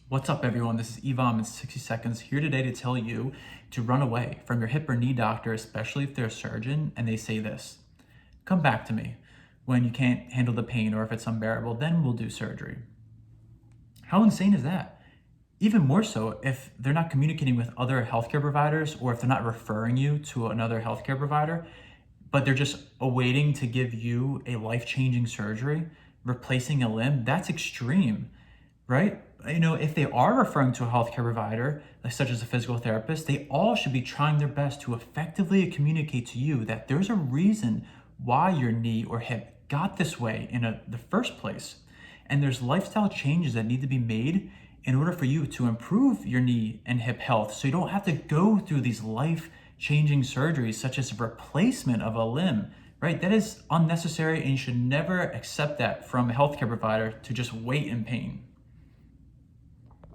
What's up, everyone? This is Evam in 60 seconds, here today to tell you to run away from your hip or knee doctor, especially if they're a surgeon and they say this: come back to me when you can't handle the pain, or if it's unbearable, then we'll do surgery. How insane is that? Even more so if they're not communicating with other healthcare providers, or if they're not referring you to another healthcare provider, but they're just awaiting to give you a life-changing surgery, replacing a limb. That's extreme, right? If they are referring to a healthcare provider, like such as a physical therapist, they all should be trying their best to effectively communicate to you that there's a reason why your knee or hip got this way in the first place. And there's lifestyle changes that need to be made in order for you to improve your knee and hip health, so you don't have to go through these life-changing surgeries such as a replacement of a limb, right? That is unnecessary, and you should never accept that from a healthcare provider to just wait in pain.